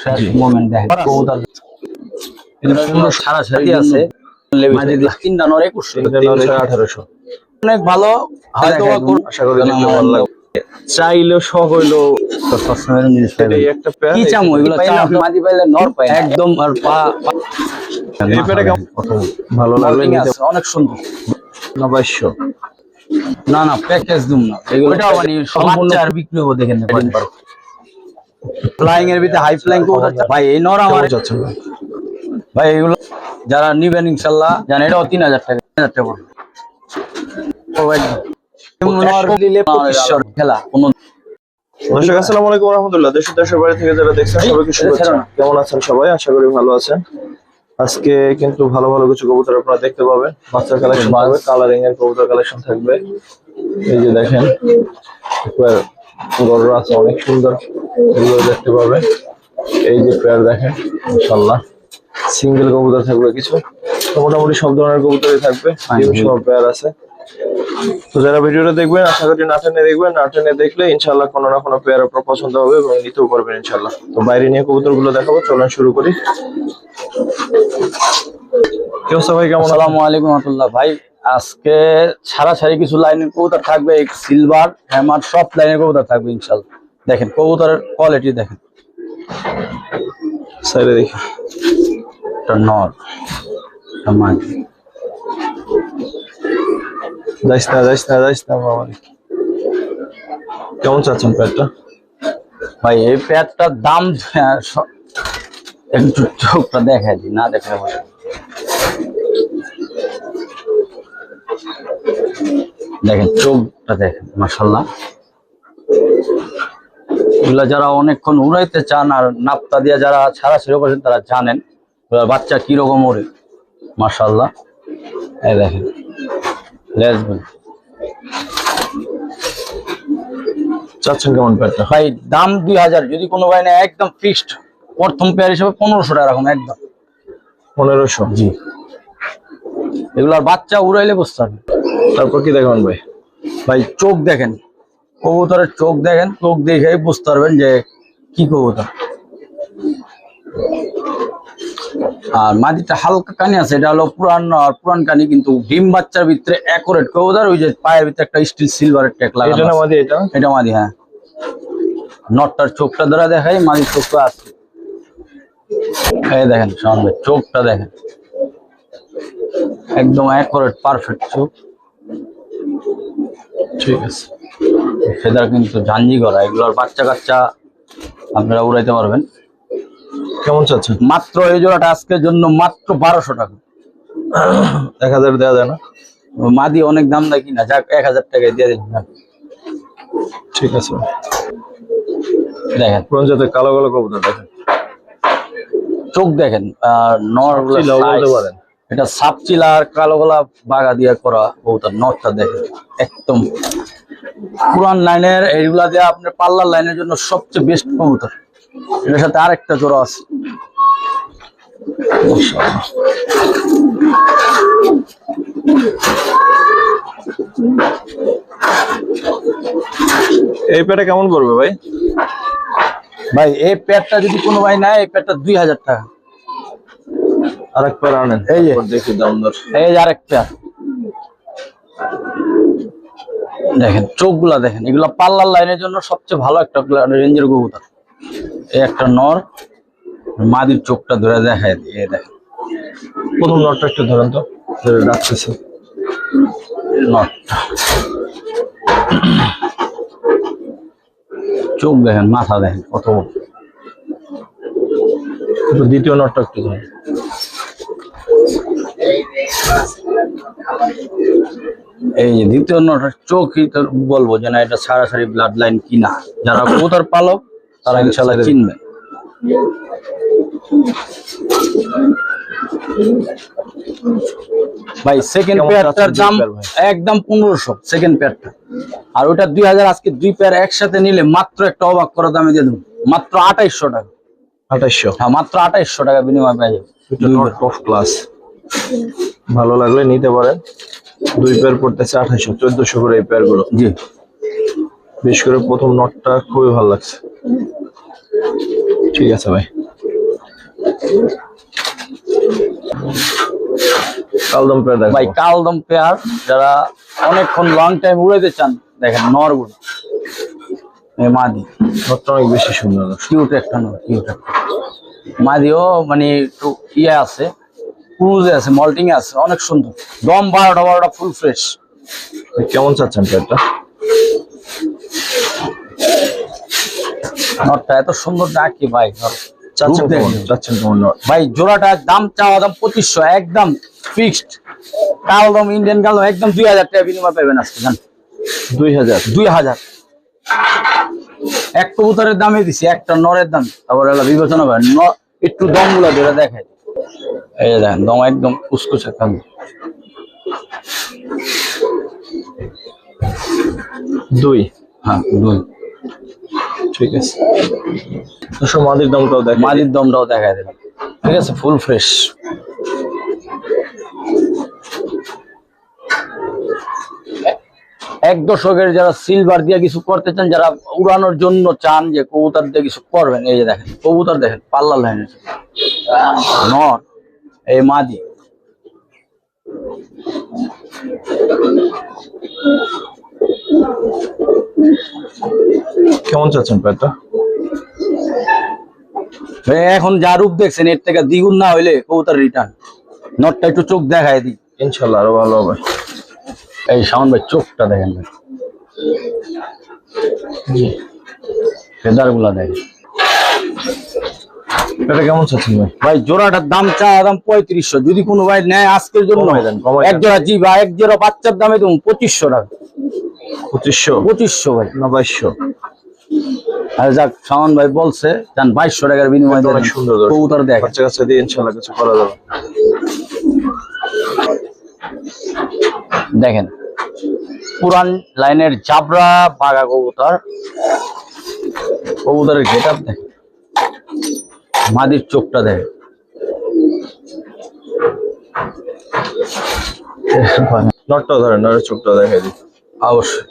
Fresh moment দেখেন কবুতর পুরো সারা সারি আছে মাঝে 3টা নর 2100 অনেক ভালো হয়তো আশা করি দেখতে ভালো লাগবে। চাইলো শখ হইলো এই একটা পেয়ার কি চামো এগুলো মাদি পাইলে নর পাই একদম আর পা এই পেয়ারে কেমন ভালো লাগলো অনেক সুন্দর 900 না না প্যাকেজ দুম না এগুলো মানে সম্পূর্ণ আর বিক্রি হবে দেখেন ফ্লাইং এর ভিতরে হাই ফ্লাইং কবুতর ভাই এই নর আমার যাচ্ছে ভাই এগুলো যারা নিবেন ইনশাআল্লাহ জানেন এটাও 3000 টাকা 3000 টাকা পড়বে ও ভাই নর দিলে 2500 খেলা কোন দর্শক আসসালামু আলাইকুম ওয়া রাহমাতুল্লাহ। দেশের বাইরে থেকে যারা দেখছেন সবাইকে শুভেচ্ছা। কেমন আছেন সবাই? আশা করি ভালো আছেন। আজকে কিন্তু ভালো ভালো কিছু কবুতর আপনারা দেখতে পাবেন। বাচ্চা কালেকশন থাকবে, কালারিং এর কবুতর কালেকশন থাকবে। এই যে দেখেন গরুর আছে অনেক সুন্দর, এগুলো দেখতে পাবেন। এই যে পেয়ার দেখেন মাশাআল্লাহ, সিঙ্গেল কবুতর থাকবে কিছু, মোটামুটি সব ধরনের কবুতরই থাকবে, সব পেয়ার আছে। তো যারা ভিডিওটা দেখবেন আশা করি না টেনে দেখবেন, না টেনে দেখলে ইনশাআল্লাহ কোনো না কোনো পেয়ার আপনার পছন্দ হবে এবং নিতেও পারবেন ইনশাআল্লাহ। তো বাইরে নিয়ে কবুতর গুলো দেখাবো, চলেন শুরু করি। কি অবস্থা ভাই, কেমন? আসসালামু আলাইকুম ওয়া রাহমাতুল্লাহ। ভাই আজকে সারি কিছু লাইনের কবুতর থাকবে, সিলভার হ্যামার সব লাইনের কবুতর থাকবে ইনশাআল্লাহ। দেখেন কবুতরের কোয়ালিটি দেখেন, সাইডে দেখি এটা নর এটা মাদি। যাইস না বাবা। কেমন চাচ্ছেন পেয়ারটা? ভাই এই পেয়ারটার দাম একটু চোখটা দেখাই দিই, না দেখা হবে দেখেন চোখটা দেখেন মাশাআল্লাহ। এগুলা যারা অনেকক্ষণ উড়াইতে চান আর নাপ্তা দিয়ে যারা ছাড়াছাড়ি করেছেন তারা জানেন বাচ্চা কিরকম ওরে মাশাআল্লাহ। এই দেখেন লেজবেন চাচ্ছেন কেমন পেয়ারটা? ভাই দাম 2000, যদি কোনো ভাই না একদম ফিক্সড প্রথম পেয়ার হিসেবে 1500 টাকা রাখুন একদম 1500। জি, এগুলার বাচ্চা উড়াইলে বুঝতে পারবেন। তারপর কি দেখবেন ভাই? ভাই চোখ দেখেন, কবুতরের চোখ দেখেন, চোখ দেখেই বুঝতে পারবেন যে কি কবুতর। আর মাদিটা হালকা কানি আছে, এটা হলো পুরান কানি, কিন্তু ডিম বাচ্চার ভিতরে অ্যাকুরেট কবুতর। ওই যে পায়ের ভিতরে একটা স্টিল সিলভারের ট্যাগ লাগানো। এটা না মাদি? এটা মাদি, হ্যাঁ। নটটার চোখটা ধরে দেখাই, মাদির চোখটা আছে। এই দেখেন সামনে চোখটা দেখেন, একদম অ্যাকুরেট পারফেক্ট চোখ। ঠিক আছে, ফেদার কিন্তু জাঞ্জি করা। এগুলোর বাচ্চা কাচ্চা আপনারা উড়াইতে পারবেন। কেমন চাচ্ছেন? মাত্র এই জোড়াটা আজকের জন্য মাত্র 1200 টাকা। 1000 দেওয়া যায় না? মাদি অনেক দাম দেয় কিনা, যাক 1000 টাকায় দিয়ে দিন। ঠিক আছে, দেখেন পুরান জাতের কালো কালো কবুতর দেখেন, চোখ দেখেন। নর বলতে পারেন এটা সাপচিলা আর কালো গলা বাগা দিয়ে করা কবুতর। নরটা দেখেন একদম পুরান লাইনের, এইগুলা দিয়ে আপনার পাল্লার লাইনের জন্য সবচেয়ে বেস্ট কবুতর। এটার সাথে আরেকটা জোড়া আছে। এই পেয়ারটা কেমন পড়বে ভাই? ভাই এই পেয়ারটা যদি কোনো ভাই নেয়, এই পেয়ারটা 2000 টাকা। আরেক পেয়ার আনেন, এই যে দেখি দাম দর। এই যে আরেক পেয়ার দেখেন, চোখগুলা দেখেন। এগুলা পাল্লার লাইনের জন্য সবচেয়ে ভালো একটা রেঞ্জের কবুতর। এই একটা নর, মাদির চোখটা ধরে দেখায় দিয়ে দেখেন। প্রথম নটটা একটু ধরেন তো, ডাকতেছে নটটা, চোখ দেখেন, মাথা দেখেন কত বড়। দ্বিতীয় নটটা একটু ধরেন। এই যে দ্বিতীয় নটার চোখই তো বলবো যে না এটা সারাসারি ব্লাড লাইন কিনা। যারা কবুতর পালক তারা ইনশাল্লাহ চিনবে। ভাই সেকেন্ড পেয়ারটার দাম একদম 1500 সেকেন্ড পেয়ারটা, আর ওইটা 2000। আজকে দুই পেয়ার একসাথে নিলে মাত্র একটা অবাক করা দামে দিয়ে দেবো, মাত্র 2800 টাকা। 2800? হ্যাঁ, মাত্র 2800 টাকা বিনিময় পেয়ে যাবে। টপ ক্লাস, ভালো লাগলে নিতে পারেন। দুই পেয়ার পড়তেছে 2800, 1400 করে এই পেয়ার গুলো। জি, বিশেষ করে প্রথম নটটা খুবই ভালো লাগছে। ঠিক আছে ভাই। কালদম পেয়ার দেখো ভাই কালদম পেয়ার, যারা অনেকক্ষণ লং টাইম উড়াইতে চান দেখেন নরগুলো, এই মাদি নটটা অনেক বেশি সুন্দর। কিউট একটা নর, কিউট একটা মাদিও মানে একটু ইয়ে আছে, ক্রুজে আছে, মল্টিং এ আছে, অনেক সুন্দর। দম 12টা ফুল ফ্রেশ। কেমন চাচ্ছেন পেয়ারটা? নটটা এত সুন্দর ডাকি ভাই, চাচ্ছেন কেমন? চাচ্ছেন কেমন নট? ভাই জোড়াটা দাম চাওয়া দাম 2500, একদম ফিক্সড। কালদম ইন্ডিয়ান কালদম একদম 2000 টাকা বিনিময় পাবেন আজকে, জান 2000 এক কবুতরের দামে দিছি, একটা নরের দাম। তারপর এলা বিবেচনা করেন, একটু দম গুলা ধরে দেখায়, এই যে দেখেন দম একদম কুচকুচে কাল। হ্যাঁ 2। ঠিক আছে, মাদির দামটাও দেখ। মাদির দমটাও দেখায় দিলাম, ঠিক আছে, ফুল ফ্রেশ। এক দশকের যারা সিলভার দিয়ে কিছু করতে চান, যারা উড়ানোর জন্য চান যে কবুতর দিয়ে কিছু করবেন, এই যে দেখেন কবুতর দেখেন পাল্লা লাইনের নর, এই মাদি। কেমন চাচ্ছেন পেয়ারটা? এখন যা রূপ দেখছেন এর থেকে দ্বিগুণ না হইলে কবুতর রিটার্ন। নটটা একটু চোখ দেখায় দিই, ইনশাল্লাহ আরো ভালো হবে। এই শাওন ভাই চোখটা দেখেন ভাই, ফেদার গুলা দেখেন। এটা কেমন চাচ্ছেন ভাই? ভাই জোড়াটার দাম দাম 3500, যদি কোনো ভাই নেয় আজকের জন্য কমাই দেন, কমাই এক দেন। জোড়া, জি ভাই এক জোড়া বাচ্চার দামে তুমি 2500 টাকা। 2500 ভাই না 2200? আর যাক শাওন ভাই বলছে জান 2200 টাকার বিনিময়ে অনেক সুন্দর কবুতর দেখেন। বাচ্চা কাচ্চা দিয়ে ইনশাল্লাহ কিছু করা যাবে। দেখেন পুরান লাইনের জাবরা বাগা কবুতর, কবুতরের গেটআপ দেখেন, মাদির চোখটা দেখেন। নটটাও ধরেন, নটের চোখটা দেখাই দিই। অবশ্যই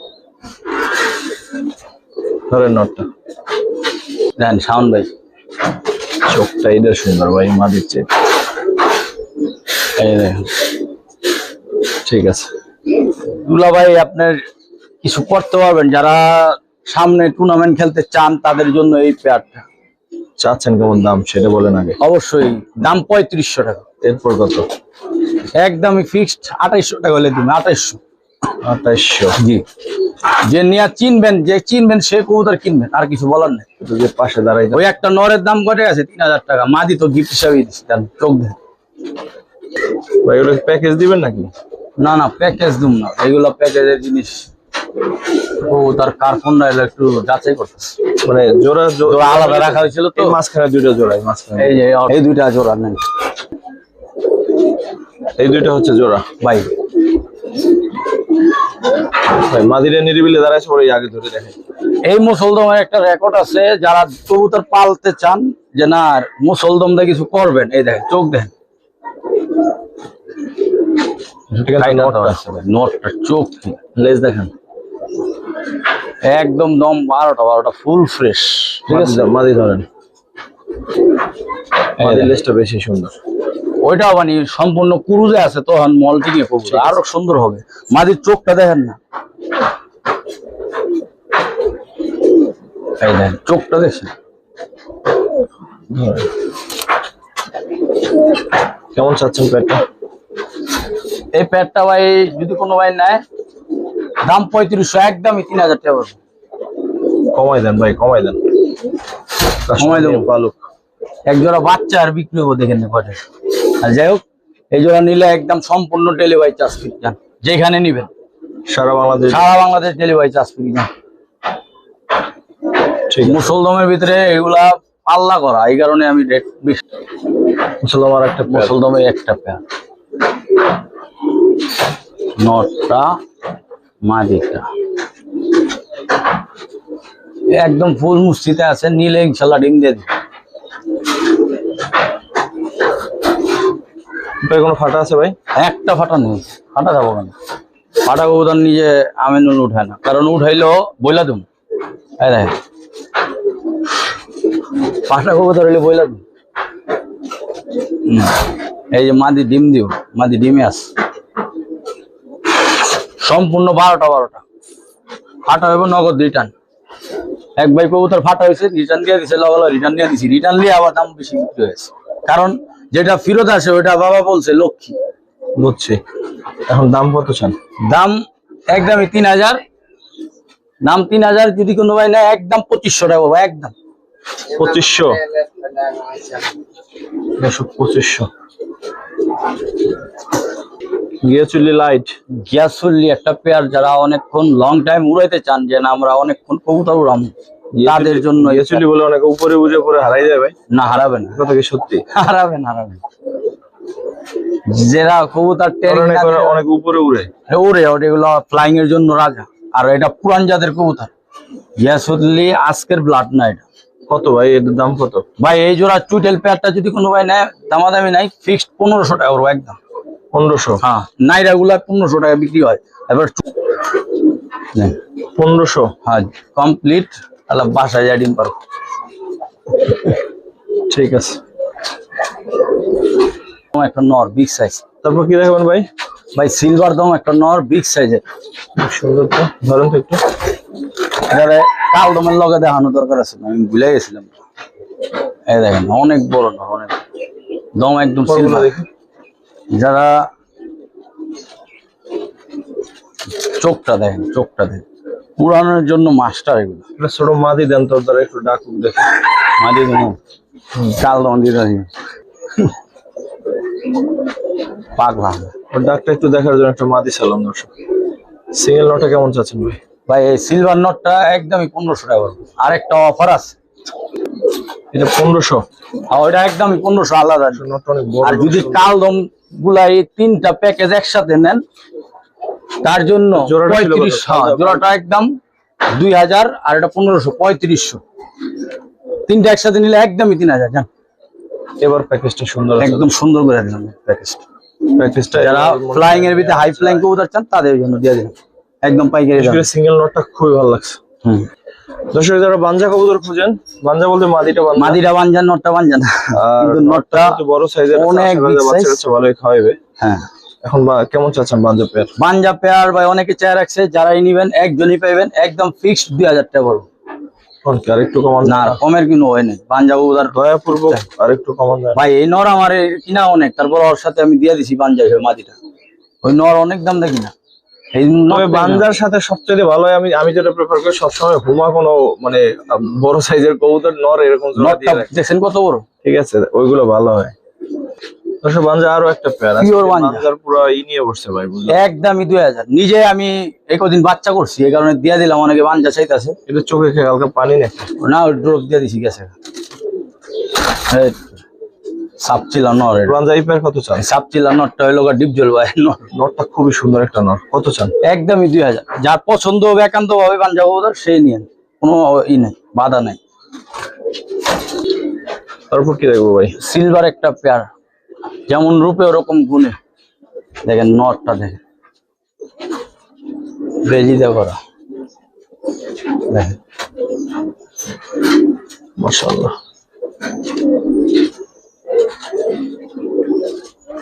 ধরেন নটটা, দেন শাওন ভাই চোখটা এটা সুন্দর ভাই, মাদির চেয়ে। এই দেখেন। ঠিক আছে, দুলা ভাই আপনার কিছু করতে পারবেন, যারা সামনে টুর্নামেন্ট খেলতে চান তাদের জন্য এই পেয়ারটা। চাচ্ছেন কেমন দাম সেটা বলেন আগে। অবশ্যই দাম 3500 টাকা, এরপর কত? একদমই ফিক্সড 2800 টাকা হলে তুমি 2800। 2800? জি, যে নিয়ে চিনবেন, যে চিনবেন সে কবুতর কিনবেন, আর কিছু বলার নেই। যে পাশে দাঁড়াই ওই একটা নরের দাম কটে আছে 3000 টাকা, মাদি তো গিফট হিসাবে দিচ্ছি, তার চোখ দেন। ভাই, এগুলো প্যাকেজ দিবেন নাকি? না না প্যাকেজ দুম না, এগুলো প্যাকেজের জিনিস। ও তার কার্পনটা একটু যাচাই করতেছে, মানে জোড়া জোড়া আলাদা রাখা হয়েছিল তো, এই মাঝখানে দুইটা জোড়াই, মাঝখানে এই যে এই দুইটা জোড়া নেন এই দুইটা হচ্ছে জোড়া। ভাই। ভাই মাদিরে নিরিবিলে দাঁড়াইছে, পরে আগে ধরে দেখেন। এই মুসলদমের একটা রেকর্ড আছে, যারা কবুতর পালতে চান যে না মুসলদম দিয়ে কিছু করবেন, এই দেখেন চোখ দেখেন, নটটা চোখ লেজ দেখেন, একদম দম 12টা ফুল ফ্রেশ। ঠিক আছে, মাদি ধরেন, মাদির লেজটা বেশি সুন্দর। ওইটাও মানে সম্পূর্ণ কুরুজে আছে, তখন মল্টিং এ কবুতর আরো সুন্দর হবে। মাদির চোখটা দেখেন না, এই দেখেন চোখটা দেখছেন। কেমন চাচ্ছেন পেটটা? এই প্যাডটা ভাই যদি কোনো ভাই নেয় দাম 3500, একদমই 3000 টাকা। কমাই দেন ভাই, কমাই দেন, কমাই দেবো। পালুক এক জোড়া বাচ্চা আর বিক্রি হবো দেখেন কটে। আর যাই হোক, এই জোড়া নিলে একদম সম্পূর্ণ ডেলিভারি চার্জ ফ্রি, যান যেখানে নিবেন সারা বাংলাদেশ ডেলিভারি চার্জ ফ্রি। যান ঠিক। মুসলদমের ভিতরে এগুলা পাল্লা করা, এই কারণে আমি রেট বেশি। মুসলদমের একটা মুসলদমের একটা পেয়ার, নটটা মাদিটা একদম ফুল মুস্তিতে আছে, নিলে ইনশাল্লাহ ডিম দিয়ে দিবে। কোনো ফাটা আছে ভাই? একটা ফাটা নেই, ফাটা যাবো কেন? ফাটা কবুতর নিজে আমিনুল উঠায় না, কারণ উঠাইলেও বইলা দিম। দেখেন ফাটা কবুতর হইলে বইলা দিম। এই যে মাদি ডিম দিও, মাদি ডিমে আছে সম্পূর্ণ 12টা ফাটা হইব নগদ রিটার্ন। এক ভাই কবুতর ফাটা হয়েছে রিটার্ন দিয়ে দিছে, লগা রিটার্ন দিয়ে দিছি, রিটার্ন দিয়ে আবার দাম বেশি বিক্রি হয়েছে, কারণ যেটা ফেরত আসে ওইটা বাবা বলছে লক্ষ্মী। বুঝছি। এখন দাম কত চান? দাম একদমই 3000, দাম 3000। যদি কোনো ভাই নেয় একদম 2500 টাকা বলবো, একদম 2500। 2500 গিয়াচুল্লি লাইট। গিয়াসুল্লি একটা পেয়ার, যারা অনেকক্ষণ লং টাইম উড়াইতে চান, যে না আমরা অনেকক্ষণ কবুতর উড়াম, তাদের জন্য। গিয়াচুল্লি বলে অনেক উপরে উঠে পরে হারাই যায় ভাই? না, হারাবে না, কথা কি সত্যি? হারাবেন। যারা কবুতর অনেক উপরে উড়ে ওগুলো ফ্লাইং এর জন্য রাজা। আর এটা পুরান জাতের কবুতর গিয়াসুল্লি, আজকের ব্লাড না এটা। কত ভাই এর দাম কত? ভাই এই জোড়া চুটেল পেয়ারটা যদি কোনো ভাই নেয়, দামাদামি নাই, ফিক্সড 1500 টাকা করবো একদম। 1500? হ্যাঁ, নাইরা গুলা 1500 টাকা বিক্রি হয়। এবার 1500? হ্যাঁ, কমপ্লিট। তাহলে বাসায় যাই ডিম পারো। ঠিক আছে। একটা নর বিগ সাইজ। তারপর কি দেখাবেন ভাই? ভাই সিলভার দম একটা নর বিগ সাইজের, সুন্দর তো, ধরেন তো একটু। এটারে কাল দমের লগে দেখানো দরকার আছে, আমি ভুলে গেছিলাম। এই দেখেন অনেক বড় নর, অনেক দম একদম সিলভার। যারা চোখটা দেখেন, পুরানোর জন্য মাস্টার এগুলো। ছোট মাদি দেন তোর দ্বারা একটু ডাকুক দেখে। মাদি দেবো, কাল দম দিয়ে পাগলা। ওর ডাকটা একটু দেখার জন্য একটা মাদি সালাম দর্শক। সিঙ্গেল নটা কেমন চাচ্ছেন ভাই? ভাই এই সিলভার নটটা একদমই 1500 টাকা করবো। আরেকটা অফার আছে, এটা 1500? আর ওইটা একদমই 1500 আলাদা। নটটা অনেক বড়। আর যদি কালদম গুলা এই 3টা প্যাকেজ একসাথে নেন, তার জন্য 3500। জোড়াটা একদম 2000, আর এটা 1500, 3500। 3টা একসাথে নিলে একদমই 3000। জান এবার প্যাকেজটা সুন্দর আছে, একদম সুন্দর করে দিলাম প্যাকেজটা। যারা ফ্লাইং এর ভিতরে হাই ফ্লাইং কবুতর চান, তাদের জন্য দিয়ে দিলাম একদম পাইকারি দাম। সিঙ্গেল নটটা খুবই ভালো লাগছে। দর্শক যারা বাঞ্জা কবুতর খুঁজেন, বাঞ্জা বলতে মাদিটা বাঞ্জা, নটটা বাঞ্জা না, কিন্তু নটটা বড় সাইজের, অনেক বিগ সাইজ, ভালোই খাওয়াবে। হ্যাঁ। এখন কেমন চাচ্ছেন বাঞ্জা পেয়ার? ভাই অনেকে চেয়ে রাখছে, যারাই নিবেন একজনই পাইবেন, একদম ফিক্সড 2000 টাকা বলবো। আর একটু কমান না, কমের কোনো হয় নাই। পাঞ্জাব উদার দয়াপূর্বক আর একটু কমান ভাই। এই নর আমার কিনা অনেক, তারপর ওর সাথে আমি দিয়ে দিছি পাঞ্জাব মাদিটা। ওই নর অনেক দাম দেখি না। এই বাঞ্জার সাথে সবচেয়ে ভালো হয়, আমি যেটা প্রেফার করি সবসময়, হুমা কোনো মানে বড় সাইজের কবুতর নর এরকম দেখছেন কত বড়, ঠিক আছে, ওইগুলো ভালো হয়। বাঞ্জা আরো একটা পেয়ার আছে, বাঞ্জার পুরো নিয়ে বসছে ভাই, একদমই 2000। নিজে আমি এই কদিন বাচ্চা করছি, এই কারণে দিয়ে দিলাম। অনেকে বাঞ্জা চাইতেছে। এটা চোখে খেয়ে হালকা পানি নেই না, ড্রপ দিয়ে দিছি, গেছে। সাপচিলা নর। বাঞ্জা এই পেয়ার কত চান? সাপচিলা নরটা হইলো ডিপ জল ভাই। নরটা খুবই সুন্দর একটা নর, কত চান? একদমই 2000। যার পছন্দ হবে একান্ত ভাবে পাঞ্জাব ওদের, সেই নিয়েন, কোনো ই নাই, বাধা নাই। তারপর কি দেখবো ভাই? সিলভার একটা পেয়ার, যেমন রূপে ওরকম গুণে। দেখেন নটটা, দেখেন বেজিদা করা, দেখেন মাশাআল্লাহ।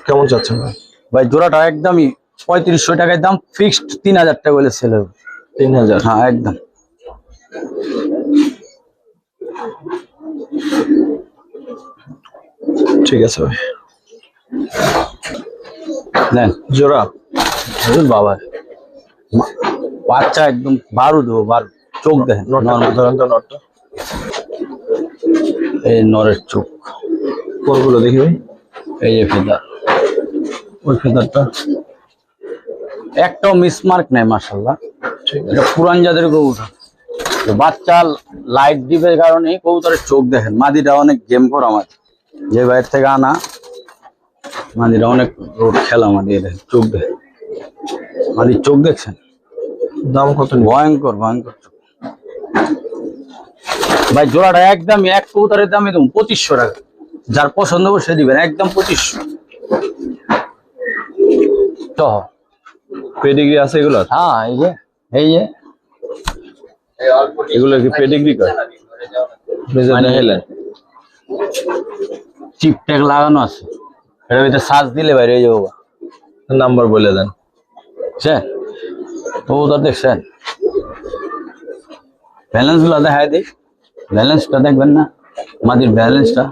কেমন চাচ্ছেন ভাই? ভাই জোড়াটা একদমই 3500 টাকায় দাম, ফিক্সড 3000 টাকা বলে সেল হবে। 3000? হ্যাঁ, একদম। ঠিক আছে ভাই। নেন জোড়া। বাবা বাচ্চা একদম বারুদ, বারুদ। চোখ দেখেন, নটটা এই নরের চোখ। কোনগুলো দেখি ভাই? এই যে ফেদার, ওই ফেদারটা একটাও মিসমার্ক নাই, মাশাআল্লাহ। এটা পুরান জাতের কবুতর। বাচ্চা লাইট ডিপের কারণে কবুতরের চোখ দেখেন। মাদিটা অনেক গেম করা মাদি, যে বাইরে থেকে আনা মাদিটা অনেক রোড খেলা মাদি। দেখেন চোখ, দেখেন মাদির চোখ দেখছেন? দাম কত? ভয়ঙ্কর ভয়ঙ্কর চোখ ভাই। জোড়াটা একদমই, এক কবুতরের দাম একদম 2500 টাকা। যার পছন্দ হবে সে দিবেন, একদম 2500। তো পেডিগ্রি আছে এগুলো? হ্যাঁ, এই যে এগুলো কি পেডিগ্রি কয়? মানে চিপ ট্যাগ লাগানো আছে, এটার ভিতরে সার্চ দিলে বাইরে হয়ে যাবো। নাম্বার বলে দেন। বুঝছেন কবুতর দেখছেন, ব্যালেন্স গুলো দেখায় দিই, ব্যালেন্সটা দেখবেন না, মাদির ব্যালেন্সটা,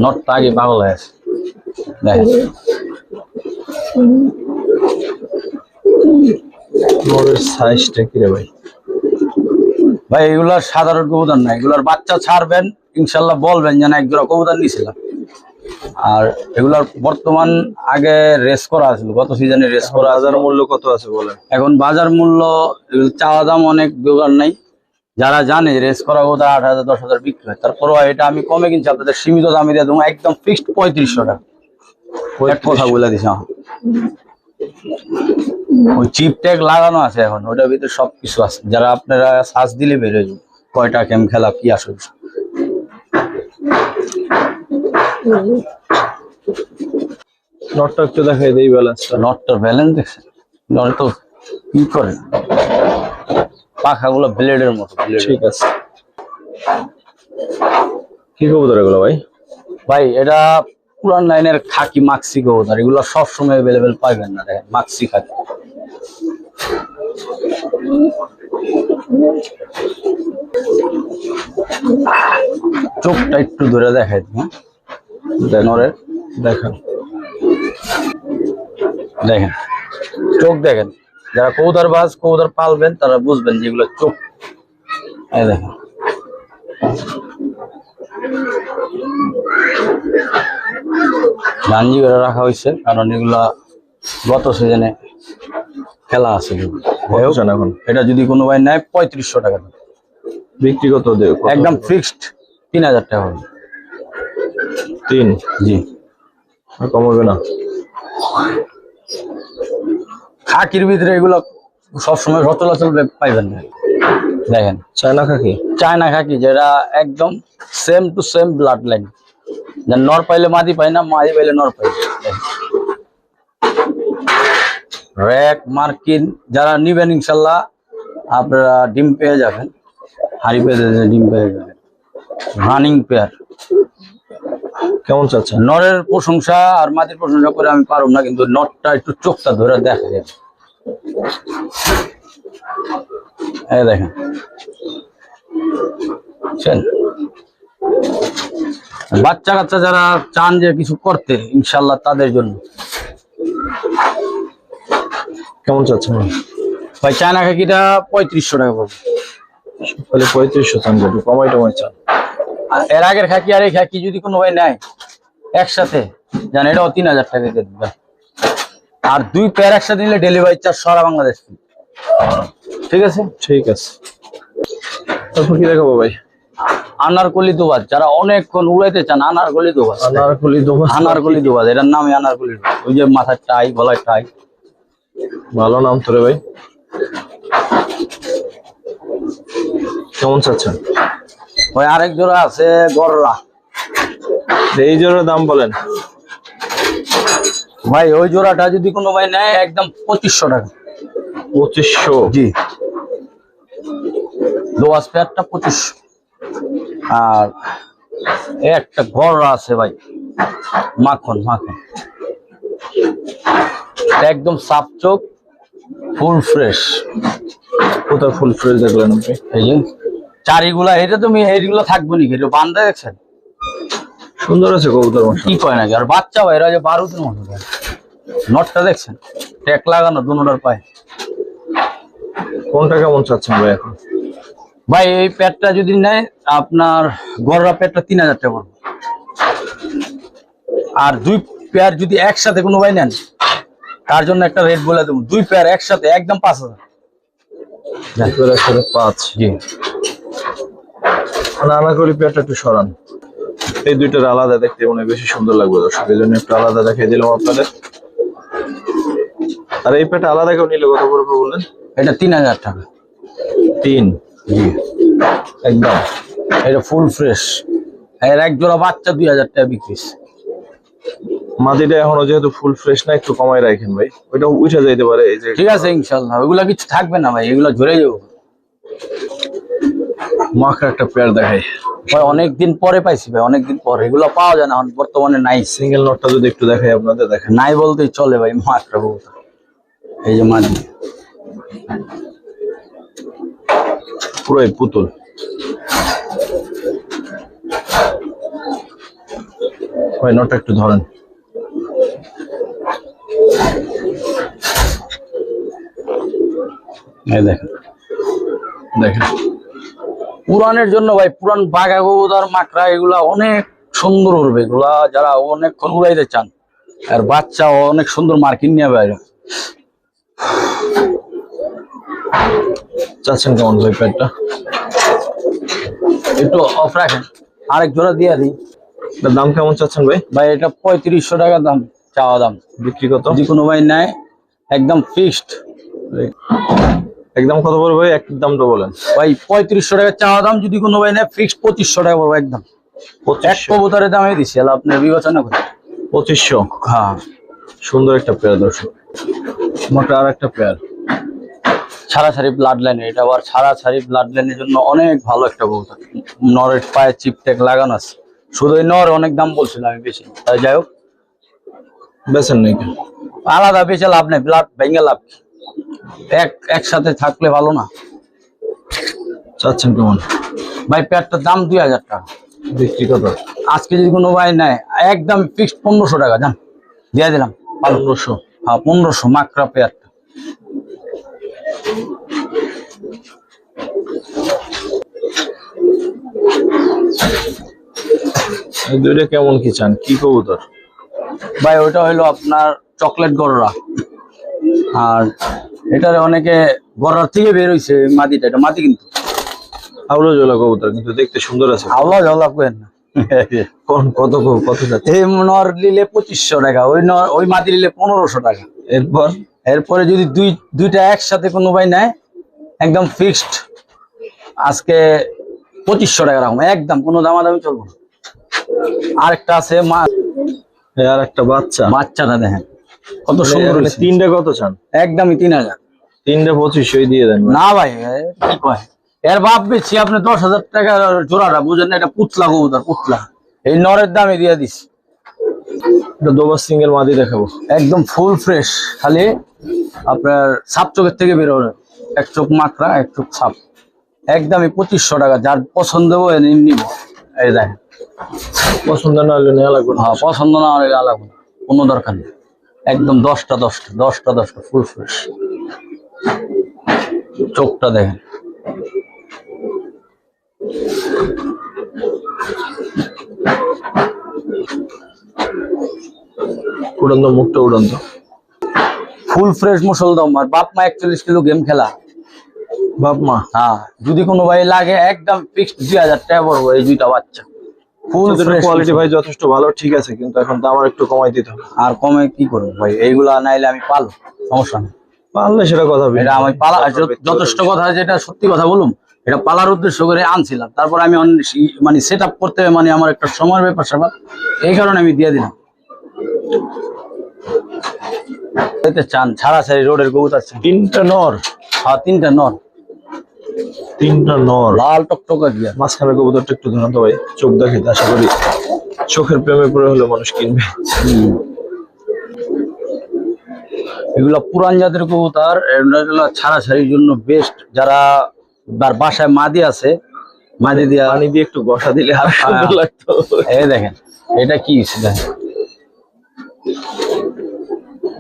নটটা আগে পাগল হয়ে আছে দেখেন। নরের সাইজটা কি রে ভাই? ভাই এগুলার সাধারণ কবুতর না, এগুলার বাচ্চা ছাড়বেন ইনশাল্লাহ বলবেন যে না এক জোড়া কবুতর নিয়েছিলাম। আর এগুলার বর্তমান আগে রেস করা আছিল, গত সিজনে রেস করা। বাজার মূল্য কত আছে বলেন? এখন বাজার মূল্য চাওয়া দাম অনেক দোকান নাই, যারা জানে রেস করা কবুতর 8,000 10,000 বিক্রি হয়, তারপরও এটা আমি কমে কিনছি আপনাদের সীমিত দামে দিয়ে দেবো, একদম ফিক্সড 3500 টাকা। এক কথা বলে দিছি, ওই চিপ ট্যাগ লাগানো আছে এখন, ওটার ভিতরে সবকিছু আছে, যারা আপনারা সার্চ দিলে বেরোয় যাবে কয়টা কেম খেলা কি আসলে। নটটা একটু দেখাই দেই ব্যালেন্সটা। নটটার ব্যালেন্স দেখছেন, নট তো কি করে পাখাগুলো ব্লেডের মতো। ঠিক আছে। কি কবুতর এগুলো ভাই? ভাই এটা পুরান লাইনের খাকি মাক্সি কবুতর, এগুলো সবসময় অ্যাভেলেবেল পাইবেন না, দেখেন মাক্সি খাকি। চোখটা একটু ধরে দেখাই দিই, নরের দেখেন দেখেন চোখ দেখেন, যারা কবুতর বাজ কবুতর পালবেন তারা বুঝবেন যেগুলো চোখ। এই দেখেন গাঞ্জি করে রাখা হয়েছে, কারণ এগুলা গত সিজনে খেলা আছে। এখন এটা যদি কোনো ভাই নেয় 3500 টাকা দেবে, বিক্রি কত দেব? একদম ফিক্সড 3000 টাকা হবে। 3 জি, আর কমাবে না? খাকির ভিতরে এগুলো সবসময় সচলাচল পাইবেন না। দেখেন চায়না খাকি, চায়না খাকি, যেটা একদম same to same blood line, নর পাইলে মাদি পাই না, মাদি পাইলে নর পাই। র্যাক মার্কিন যারা নিবেন ইনশাল্লাহ আপনারা ডিম পেয়ে যাবেন, হাড়ি পেয়ে ডিম পেয়ে যাবেন। Running pair. কেমন চাচ্ছেন? নরের প্রশংসা আর মাদির প্রশংসা করে আমি পারব না, কিন্তু নটটা একটু চোখটা ধরে দেখা যায়। এই দেখেন বাচ্চা কাচ্চা যারা চান যে কিছু করতে ইনশাল্লাহ তাদের জন্য। কেমন চাচ্ছেন ভাই? চায়না খাকিটা 3500 টাকা পড়বে। তাহলে 3500 চান, একটু কমাই টমাই চান। এর আগের খাকি আর এই খাকি যদি কোনো ভাই নেয় একসাথে, জান এটাও 3000 টাকা দিয়ে দেবে। আর 2 পেয়ার একসাথে নিলে ডেলিভারি চার্জ সারা বাংলাদেশ। ঠিক আছে, ঠিক আছে। তারপর কি দেখাবো ভাই? আনারকলি দোবাজ, যারা অনেকক্ষণ উড়াইতে চান, আনারকলি দোবাজ। আনারকলি দোবাজ, আনারকলি দোবাজ, এটার নামই আনারকলি দোবাজ। ওই যে মাথার টাই, গলায় টাই, ভালো নাম তো রে ভাই। কেমন চাচ্ছেন? ওই আরেক জোড়া আছে গররা, এই জোড়ার দাম বলেন ভাই। ওই জোড়াটা যদি কোনো ভাই নেয় একদম 2500 টাকা। 2500? জি, দোয়াজ পেয়ারটা 2500। আর একটা গররা আছে ভাই, মাখন মাখন, একদম সাফ চোখ, ফুল ফ্রেশ। কোথায় ফুল ফ্রেশ দেখলেন আপনি? এই যে চারিগুলা, এটা তুমি এইগুলো থাকবো নাকি? এটা বান্ধা দেখছেন, সুন্দর আছে কবুতর। কি কয় নাকি? আর বাচ্চা ভাই, এরা যে বারুদের মতো। নটটা দেখছেন, ট্যাক লাগানো দুনোটার পায়ে। কোনটা কেমন চাচ্ছেন ভাই এখন? ভাই এই প্যাডটা যদি নেয় আপনার গররা প্যাডটা 3000 টাকা পড়বে। আর 2 পেয়ার যদি একসাথে কোনো ভাই নেন তার জন্য একটা রেট বলে দেবো, 2 পেয়ার একসাথে একদম 5000। 5? জি, আনারকলি পেয়ারটা একটু সরান, এই দুইটার আলাদা দেখতে মনে বেশি সুন্দর লাগবে দর্শক, এই জন্য একটু আলাদা দেখাই দিলাম আপনাদের। আর এই পেয়ারটা আলাদা কেউ নিলে কত পড়বে বললেন? এটা 3000 টাকা। 3? জি, একদম। এটা ফুল ফ্রেশ। এর এক জোড়া বাচ্চা 2000 টাকা বিক্রি। মাদিটা এখনো যেহেতু ফুল ফ্রেশ না, একটু কমাই রাখেন ভাই, ওইটা উঠে যাইতে পারে। এই যে ঠিক আছে ইনশাল্লাহ, ওইগুলা কিছু থাকবে না ভাই, এগুলো ঝরে যাবো। মাখা একটা পেয়ার দেখাই, ভাই অনেকদিন পরে পাইছি ভাই, অনেকদিন পরে। এগুলো পাওয়া যায় না এখন বর্তমানে, নাই। সিঙ্গেল নটটা যদি একটু দেখাই আপনাদের, দেখেন নাই বলতেই চলে ভাই, মাত্রা কবুতর। এই যে মাদি, পুরোই পুতুল। ভাই নটটা একটু ধরেন। এই দেখেন দেখেন পুরানের জন্য ভাই, পুরান বাঘা কবুতর মাকড়া এগুলা অনেক সুন্দর উড়বে। এগুলা যারা অনেকক্ষণ উড়াইতে চান, আর বাচ্চা অনেক সুন্দর মার্কিং নিয়ে বাইরে। চাচ্ছেন কেমন ভাই প্যাডটা? একটু অফ রাখেন, আরেক জোড়া দিয়ে দিই। এটার দাম কেমন চাচ্ছেন ভাই? ভাই এটা 3500 টাকা দাম, চাওয়া দাম। বিক্রি কত? যদি কোনো ভাই নেয় একদম ফিক্সড। একদম কত বলবো ভাই? এক দামটা বলেন ভাই 3500 টাকা চাওয়া দাম, যদি কোনো ভাই নেয় ফিক্সড 2500 টাকা পড়বে একদম। এক 2500। কবুতরের দামে দিচ্ছি, আপনার বিবেচনা করেন। 2500। হ্যাঁ, সুন্দর একটা পেয়ার দর্শক। মোটা আর একটা পেয়ার। ছাড়াছাড়ি ব্লাড লাইনে, এটা আবার ছাড়াছাড়ি ব্লাড লাইনের জন্য অনেক ভালো একটা কবুতর। নরের পায়ে চিপটেক লাগানো আছে, শুধু এই নর অনেক দাম বলছিলাম আমি বেশি, তাই যাই হোক বেছেন নাকি? আলাদা বেচে লাভ নেই, ব্লাড ভেঙে লাভ কি? একসাথে থাকলে ভালো না। চাচ্ছেন কেমন ভাই পেয়ারটার দাম 2000 টাকা। বিক্রি কত? আজকে যদি কোনো ভাই নেয় একদম ফিক্সড 1500 টাকা জান, দিয়ে দিলাম। 1500। হ্যাঁ 1500 মাকড়া পেয়ারটা। এই দুইটা কেমন কি চান? কি কবুতর? ভাই ওইটা হইলো আপনার চকলেট গররা, আর এটার অনেকে গররার থেকে বের হইছে মাদিটা। এটা মাদি কিন্তু আউলা জলা কবুতর, কিন্তু দেখতে সুন্দর আছে। আল্লাহ ঝাল্লা করেন না। কত যাচ্ছে? এই নর নিলে 2500 টাকা, ওই মাদি নিলে 1500 টাকা। এরপর এরপরে যদি দুইটা একসাথে কোনো ভাই নেয় একদম ফিক্সড আজকে 2500 টাকা রাখবো একদম, কোনো দামাদামি চলবো না। আরেকটা আছে আর একটা বাচ্চা। বাচ্চাটা দেখেন কত সুন্দর হয়েছে। তিনটা কত চান? একদমই 3000। তিনটা 2500 দিয়ে দেন। না ভাই কি কয়, এর বাপ বেশি আপনি 10,000 টাকা জোড়াটা, বুঝেন না? এটা পুতলা কবুতর, পুতলা। এই নরের দামে দিয়ে দিস। এটা দুবার সিঙ্গেল মাদি দেখাবো, একদম ফুল ফ্রেশ, খালি আপনার সাপ চোখের থেকে বেরোবে। এক চোখ মাকড়া, এক চোখ সাপ। একদমই 2500 টাকা, যার পছন্দ হবে নিব। এই দেখেন, পছন্দ না হলে নেওয়া লাগবে না। হ্যাঁ পছন্দ না হলে লাগবে না, কোনো দরকার নেই। একদম 10টা ফুল ফ্রেশ। চোখটা দেখেন, উড়ন্ত, মুখটা উড়ন্ত, ফুল ফ্রেশ মুসলদম। আর বাপ মা 41 কিলো গেম খেলা। বাপ মা। হ্যাঁ যদি কোনো ভাই লাগে একদম ফিক্সড 2000 টাকা পড়বো এই দুইটা বাচ্চা। ফুল ফ্রেশ কোয়ালিটি ভাই যথেষ্ট ভালো, ঠিক আছে, কিন্তু এখন তো আমার একটু কমাই দিতে হবে। আর কমে কি করবো ভাই, এইগুলা নাইলে আমি পালো, সমস্যা নেই। পারলে সেটা কথা এটা আমি পালা, যথেষ্ট কথা, যেটা সত্যি কথা বলুম, এটা পালার উদ্দেশ্য করে আনছিলাম। তারপর আমি মানে সেট আপ করতে, মানে আমার একটা সময়ের ব্যাপার স্যাপার, এই কারণে আমি দিয়ে দিলাম। চান ছাড়াছাড়ি রোডের কবুতর চান? তিনটা নর। হ্যাঁ তিনটা নর, লাল টকটকা গিয়া। মাঝখানে কবুতরটা একটু ধরুন তো ভাই, চোখ দেখে আশা করি চোখের প্রেমে পড়ে হলে মানুষ কিনবে। এগুলা পুরান জাতের কবুতর, এগুলা ছাড়াছাড়ির জন্য বেস্ট। যারা বাসায় মাদি আছে, মাদি দিয়া পানি দিয়ে একটু বসা দিলে আর সুন্দর লাগতো। এই দেখেন এটা কি দেখেন,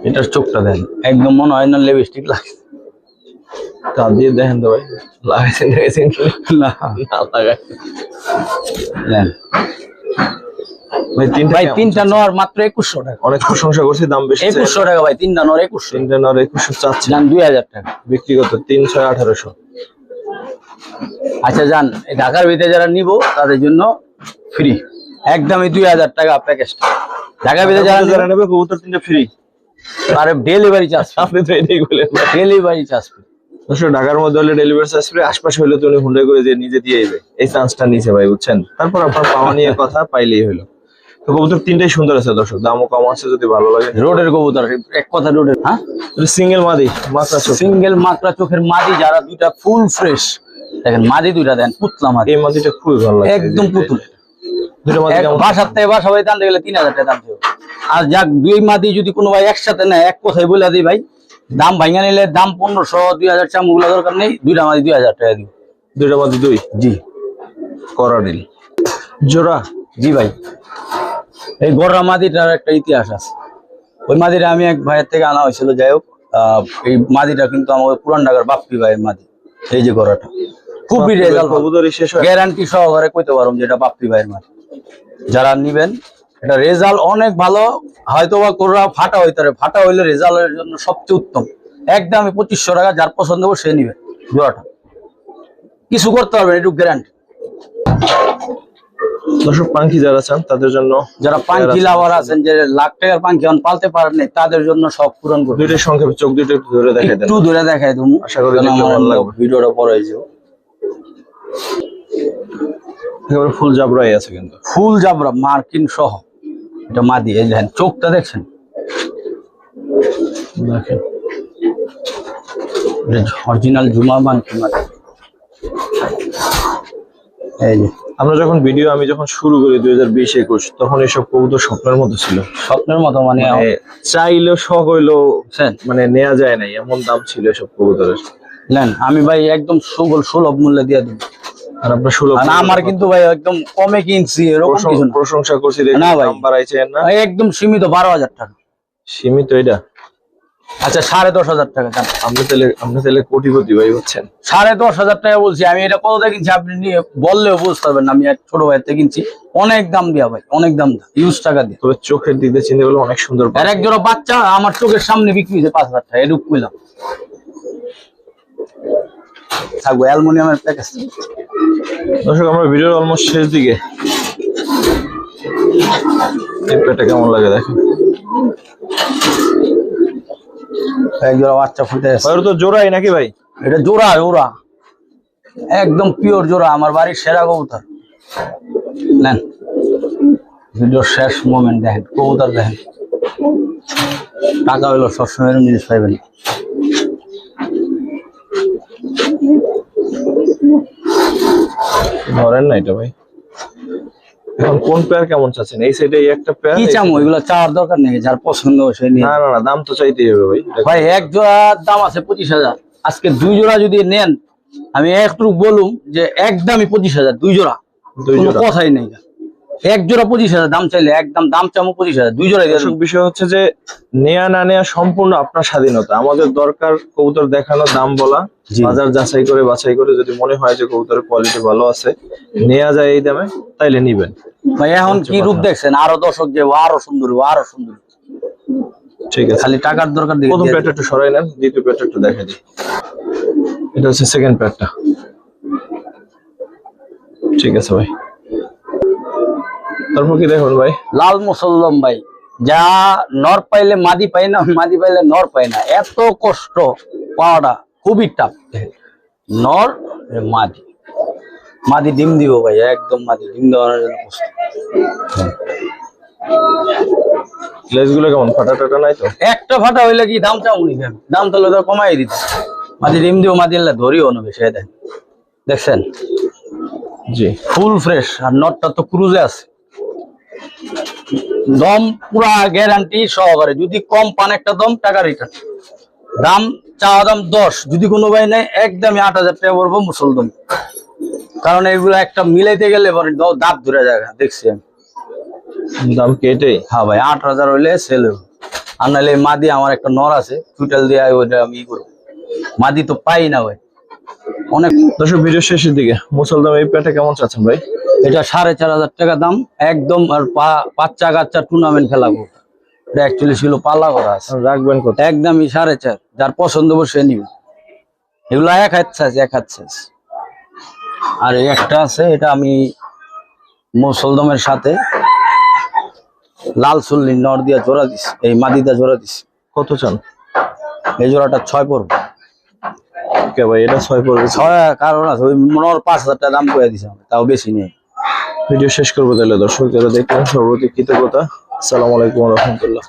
এটার চোখটা দেখেন, একদম মনে হয় না লিপস্টিক লাগে। তা দিয়ে দেখেন তো ভাই, লাগাইছেন না লাগাই। ভাই তিনটা নর মাত্র 2100 টাকা। অনেক প্রশংসা করছি, দাম বেশি। 2100 টাকা ভাই, তিনটা নর 2100। তিনটা নর 2100 চাচ্ছি, যান 2000 টাকা। ব্যক্তিগত 300 1800। আচ্ছা যান, ঢাকার ভিতরে যারা নিব তাদের জন্য ফ্রি, একদমই 2000 টাকা প্যাকেজটা। ঢাকার ভিতরে যারা নেবে কবুতর তিনটা ফ্রি, আরে ডেলিভারি চার্জ, আপনি তো এটাই বলেন। Delivery charge. ঢাকার মধ্যে হলে ডেলিভারি চার্জ ফ্রি, আশপাশে হলে তো উনি হুন্ডাই করে যে নিজে দিয়ে যাবে, এই চান্সটা নিচে ভাই, বুঝছেন? তারপর আপনার পাওয়া নিয়ে কথা, পাইলেই হলো। তো কবুতর তিনটাই সুন্দর আছে দর্শক, দামও কম আছে, যদি ভালো লাগে। রোডের কবুতর, এক কথা রোডের। হ্যাঁ সিঙ্গেল মাদি মাত্রা চোখ, সিঙ্গেল মাত্রা চোখের মাদি, যারা দুইটা ফুল ফ্রেশ দেখেন মাদি দুইটা দেন, পুতলা মাদি, এই মাটিটা খুবই ভালো লাগে, একদম পুতুল। দুটো মাটি কেমন? বাসার থেকে বাসা ভাই দাম গেলে 3000 টাকা দাম দেবো। আর যাক দুই মাদি যদি কোনো ভাই একসাথে নেয়, এক কথাই বলে দিই ভাই, দাম ভাঙা নিলে দাম 1500 2000 চামগুলো দরকার নেই, দুইটা মাদি 2000 টাকা দিব। দুটো মাটি দুই, জি করা ডিল। জোড়া? জি ভাই। এই গররা মাদিটার একটা ইতিহাস আছে। ওই মাদিটা আমি এক ভাইয়ের থেকে আনা হয়েছিল। যাই হোক, এই মাদিটা কিন্তু আমাদের পুরান ঢাকার বাপ্পি ভাইয়ের মাদি। এই যে গররাটা খুবই রেজাল্ট, গ্যারান্টি সহকারে কইতে পারুম যে এটা বাপ্পি ভাইয়ের মাদি। যারা নিবেন এটা রেজাল্ট অনেক ভালো। হয়তো বা গররা ফাটা হইতে পারে, ফাটা হইলে রেজাল্টের জন্য সবচেয়ে উত্তম। একদমই 2500 টাকা, যার পছন্দ হবে সে নিবে। জোড়াটা কিছু করতে পারবেন, একটু গ্যারান্টি। দর্শক পাখি যারা চান তাদের জন্য, যারা পাখি লাভার আছেন, যে লাখ টাকার পাখি এখন পালতে পারেন নাই, তাদের জন্য সব পূরণ করবে। দুইটা সংক্ষেপে চোখ দুটো একটু ধরে দেখাই দেন, একটু ধরে দেখাই দেবো, আশা করি দেখতে ভালো লাগবে। ভিডিওটা পরে যাও। একেবারে ফুল জাবরাই আছে, কিন্তু ফুল জাবরা মার্কিন সহ এটা মাদি। এই দেখেন চোখটা দেখছেন, দেখেন অরিজিনাল জুমা মার্কিন মাদি। এই যে আমরা যখন ভিডিও আমি যখন শুরু করি 2020-21, তখন এইসব কবুতর স্বপ্নের মতো ছিল, স্বপ্নের মতো। মানে চাইলেও শখ হইলেও মানে নেওয়া যায় নাই, এমন দাম ছিল এসব কবুতরের। নেন, আমি ভাই একদম সুলভ মূল্যে দিয়ে দেবো। আর আপনার সুলভ, আমার কিন্তু ভাই একদম কমে কিনছি, এরকম কিছু না। প্রশংসা করছি না ভাই, দাম বাড়াইছেন না, একদম সীমিত 12000 টাকা। সীমিত এটা? আচ্ছা 10,500 টাকা দাম। আপনি তাহলে কোটিপতি ভাই হচ্ছেন। 10,500 টাকা বলছি আমি। এটা কত দিয়ে কিনছি আপনি নিয়ে বললেও বুঝতে পারবেন না। আমি এক ছোট ভাইয়ের থেকে কিনছি, অনেক দাম দিয়া ভাই, অনেক দাম দেয়া, ইউজ টাকা দিয়ে। তবে চোখের দিক দিয়ে চিন্তা করলে অনেক সুন্দর। আর এক জোড়া বাচ্চা আমার চোখের সামনে বিক্রি হয়েছে 5,000 টাকা, এরূপ কইলাম। থাকবো অ্যালুমিনিয়ামের প্যাকেজ। দর্শক আমরা ভিডিওর অলমোস্ট শেষ দিকে, এই পেটা কেমন লাগে দেখেন। এক জোড়া বাচ্চা ফুটে আছে। তো জোড়াই নাকি ভাই? এটা জোড়া, জোড়া একদম পিওর জোড়া, আমার বাড়ির সেরা কবুতর। নেন ভিডিওর শেষ মোমেন্ট দেখেন, কবুতর দেখেন। টাকা হইলো সবসময় জিনিস পাইবেন। ধরেন না এটা ভাই। এখন কোন পেয়ার কেমন চাচ্ছেন? এই সাইডে একটা পেয়ার, কি চামো এগুলো চাওয়ার দরকার নেই, যার পছন্দ সে নিয়ে। না দাম তো চাইতেই হবে ভাই। ভাই এক জোড়ার দাম আছে 25,000। আজকে 2 জোড়া যদি নেন, আমি একটু বলুম যে একদমই 25,000। 2 জোড়া, কোনো কথাই নেই। এক জোড়া 25,000 দাম চাইলে একদম দাম চামো 25,000। 2 জোড়া। বিষয় হচ্ছে যে নেয়া না নেয়া সম্পূর্ণ আপনার স্বাধীনতা। আমাদের দরকার কবুতর দেখানো, দাম বলা, বাজার যাচাই করে বাছাই করে যদি মনে হয় যে কবুতরের কোয়ালিটি ভালো আছে, নেওয়া যায় এই দামে, তাইলে নিবেন ভাই। এখন কি রূপ দেখছেন, আরো দর্শক যে আরো সুন্দর, আরো সুন্দর। ঠিক আছে, খালি টাকার দরকার। প্রথম প্যাটটা একটু সরাই নেন, দ্বিতীয় প্যাটটা একটু দেখা দিই। এটা হচ্ছে সেকেন্ড প্যাটটা। ঠিক আছে ভাই, তারপর কি দেখুন ভাই? লাল মুসল্লম ভাই, যা নর পাইলে মাদি পাই না, মাদি পাইলে নর পাই না। এত কষ্ট পাওয়াটা খুবই টাফ। নর মাদি, মাদি ডিম দিব ভাই, একদম মাদি ডিম দেওয়ার জন্য কষ্ট। লেজগুলো কেমন, ফাটা টাটা নাই তো? একটা ফাটা হইলে কি দাম চাউনি, দাম তাহলে তো কমাই দিতে। মাদি ডিম দিব, মাদি ধরিও নেবে সে। দেখছেন জি, ফুল ফ্রেশ। আর নটটা তো ক্রুজে আছে, দম পুরা গ্যারান্টি সহকারে। যদি কম পান একটা দম, টাকা রিটার্ন। দাম চাওয়া দাম 10, যদি কোনো ভাই নেই একদমই 8,000 টাকা পড়বো মুসলদম। কারণ এগুলো একটা মিলাইতে গেলে পরে দাঁত ধরে যায়, দেখছি আমি। দাম কেটে? হ্যাঁ ভাই, 8,000 হইলে সেল হবে। আর নাহলে মাদি আমার একটা নর আছে, টুইটাল দিয়ে ওইটা আমি করবো। মাদি তো পাই না ভাই অনেক। দর্শক ভিডিও শেষের দিকে, মুসলদম এই প্যাটটা কেমন চাচ্ছেন ভাই? এটা 4,500 টাকা দাম একদম। আর বাচ্চা কাচ্চা টুর্নামেন্ট খেলাবো। এটা 41 কিলো পাল্লা করা আছে। রাখবেন কত? একদমই 4.5। যার পছন্দ হবে সে নিবে। এগুলো এক হাত সাইজ, এক হাত সাইজ। আর একটা আছে, এটা আমি মুসলদমের সাথে লাল চুল্লি নর দিয়া জোড়া দিছি, এই মাদিটা জোড়া দিছি। কত চান? এই জোড়াটা 6 পড়বে। ওকে ভাই, এটা 6 পড়বে। 6 কারণ আছে, ওই নর 5,000 টাকা দাম করে দিছে, তাও বেশি নেই। ভিডিও শেষ করবো তাহলে। দর্শক যারা দেখলেন সর্বপ্রতি কৃতজ্ঞতা। আসসালামু আলাইকুম ওয়া রাহমাতুল্লাহ।